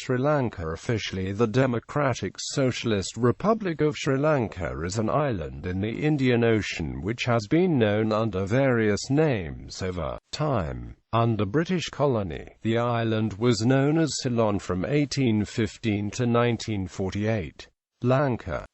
Sri Lanka. Officially, the Democratic Socialist Republic of Sri Lanka is an island in the Indian Ocean which has been known under various names over time. Under British colony, the island was known as Ceylon from 1815 to 1948. Lanka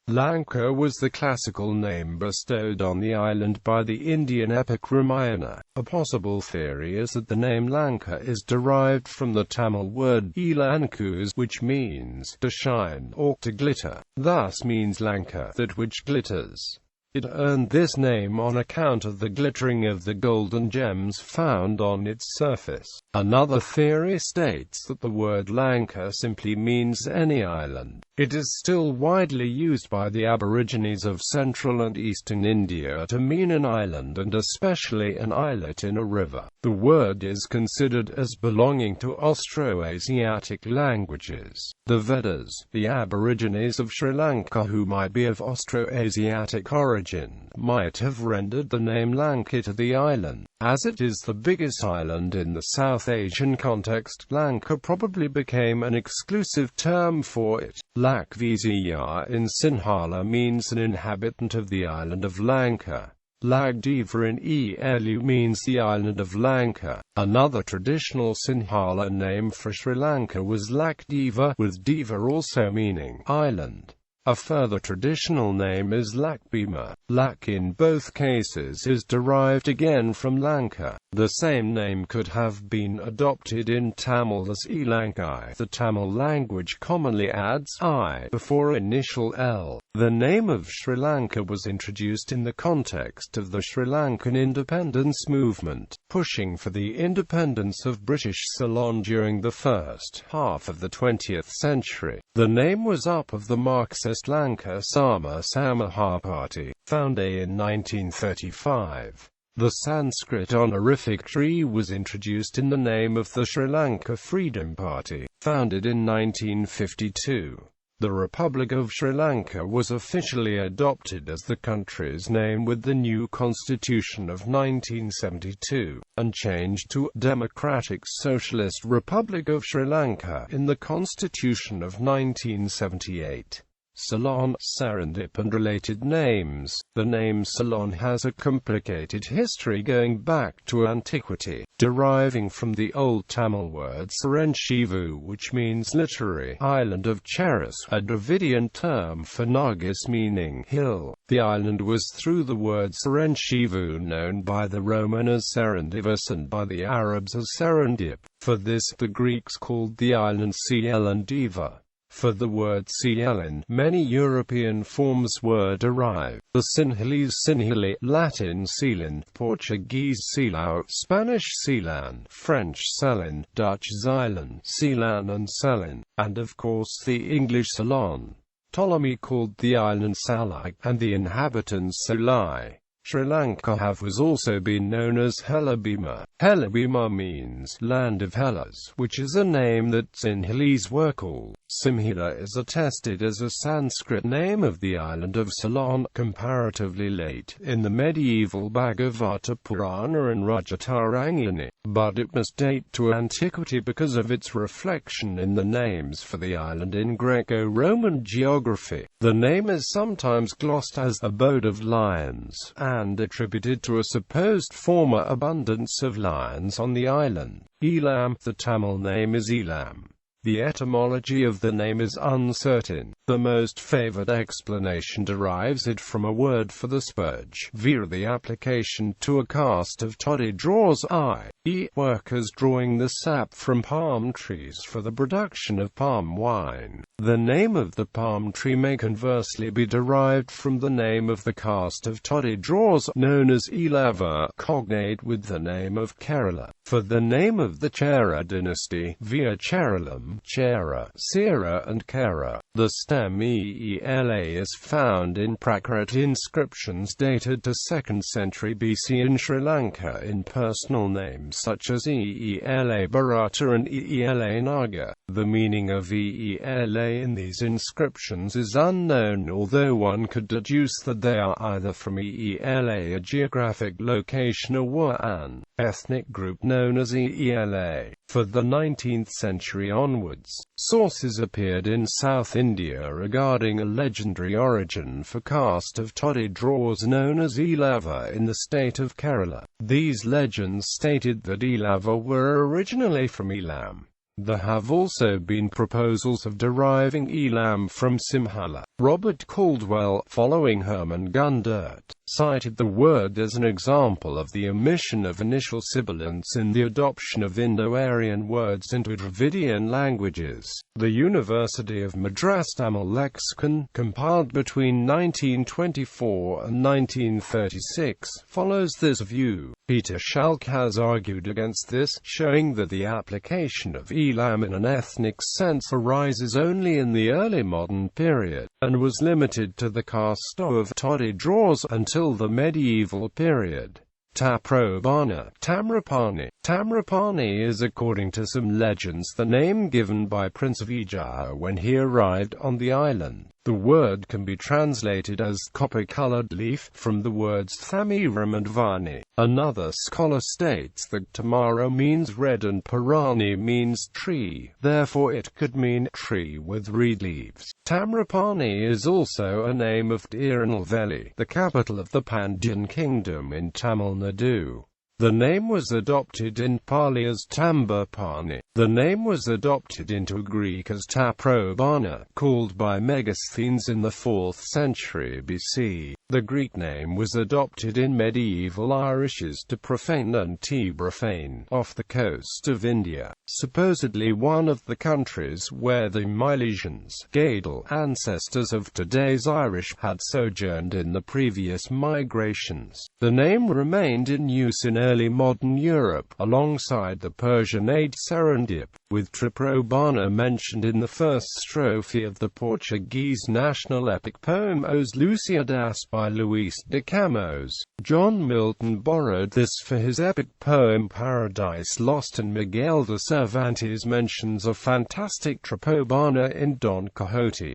was the classical name bestowed on the island by the Indian epic Ramayana. A possible theory is that the name Lanka is derived from the Tamil word Elankus, which means to shine or to glitter. Thus means Lanka, that which glitters. It earned this name on account of the glittering of the golden gems found on its surface. Another theory states that the word Lanka simply means any island. It is still widely used by the Aborigines of central and eastern India to mean an island, and especially an islet in a river. The word is considered as belonging to Austroasiatic languages. The Vedas, the Aborigines of Sri Lanka who might be of Austroasiatic origin, might have rendered the name Lanka to the island. As it is the biggest island in the South Asian context, Lanka probably became an exclusive term for it. Lakvizya in Sinhala means an inhabitant of the island of Lanka. Lagdiva in Elu means the island of Lanka. Another traditional Sinhala name for Sri Lanka was Lakdiva, with Diva also meaning island. A further traditional name is Lakbima. Lak in both cases is derived again from Lanka. The same name could have been adopted in Tamil as Elankai. The Tamil language commonly adds I before initial L. The name of Sri Lanka was introduced in the context of the Sri Lankan independence movement, pushing for the independence of British Ceylon during the first half of the 20th century. The name was up of the Marxist Lanka Sama Samaha Party, founded in 1935. The Sanskrit honorific tree was introduced in the name of the Sri Lanka Freedom Party, founded in 1952. The Republic of Sri Lanka was officially adopted as the country's name with the new Constitution of 1972, and changed to Democratic Socialist Republic of Sri Lanka in the Constitution of 1978. Ceylon, Serendip and related names. The name Ceylon has a complicated history going back to antiquity, deriving from the Old Tamil word Serenshivu, which means literary island of Cheras, a Dravidian term for Nagas meaning hill. The island was through the word Serenshivu known by the Roman as Serendivus and by the Arabs as Serendip. For this, the Greeks called the island Ceylon Diva. For the word Ceylon, many European forms were derived. The Sinhalese Sinhili, Latin Ceylon, Portuguese Ceylão, Spanish Ceylon, French Célin, Dutch Zeilen, Ceylon and Serendip, and of course the English Ceylon. Ptolemy called the island Salai, and the inhabitants Salai. Sri Lanka has also been known as Helabima. Helabima means land of Hellas, which is a name that Sinhalese were called. Simhila is attested as a Sanskrit name of the island of Ceylon, comparatively late in the medieval Bhagavata Purana and Rajatarangani, but it must date to antiquity because of its reflection in the names for the island in Greco-Roman geography. The name is sometimes glossed as abode of lions, and attributed to a supposed former abundance of lions on the island. Elam, the Tamil name is Elam. The etymology of the name is uncertain. The most favored explanation derives it from a word for the spurge, via the application to a cast of toddy draws i.e. workers drawing the sap from palm trees for the production of palm wine. The name of the palm tree may conversely be derived from the name of the cast of toddy draws, known as Elava, cognate with the name of Kerala. For the name of the Chera dynasty, via Cheralam, Chera, Sera and Kera. The stem Eela is found in Prakrit inscriptions dated to 2nd century BC in Sri Lanka in personal names such as Eela Bharata and Eela Naga. The meaning of Eela in these inscriptions is unknown, although one could deduce that they are either from Eela, a geographic location, or an ethnic group known as Eela. For the 19th century onwards, onwards. Sources appeared in South India regarding a legendary origin for caste of toddy drawers known as Elava in the state of Kerala. These legends stated that Elava were originally from Elam. There have also been proposals of deriving Elam from Simhala. Robert Caldwell, following Hermann Gundert, cited the word as an example of the omission of initial sibilants in the adoption of Indo-Aryan words into Dravidian languages. The University of Madras Tamil lexicon, compiled between 1924 and 1936, follows this view. Peter Schalk has argued against this, showing that the application of Elam in an ethnic sense arises only in the early modern period, and was limited to the caste of toddy drawers until the medieval period. Tamrapanni is, according to some legends, the name given by Prince of Ija when he arrived on the island. The word can be translated as copper-colored leaf, from the words thamiram and vani. Another scholar states that tamara means red and parani means tree, therefore it could mean tree with reed leaves. Tamrapanni is also a name of Tirunelveli, the capital of the Pandyan kingdom in Tamil Nadu. The name was adopted in Pali as Tambapanni. The name was adopted into Greek as Taprobana, called by Megasthenes in the 4th century BC. The Greek name was adopted in medieval Irish as to profane and Tibrafane, off the coast of India, supposedly one of the countries where the Milesians, Gaedel ancestors of today's Irish, had sojourned in the previous migrations. The name remained in use in early modern Europe, alongside the Persian aid Serendip, with Triprobana mentioned in the first strophe of the Portuguese national epic poem Os Lusíadas by Luís de Camões. John Milton borrowed this for his epic poem Paradise Lost, and Miguel de Cervantes mentions a fantastic Tripobana in Don Quixote.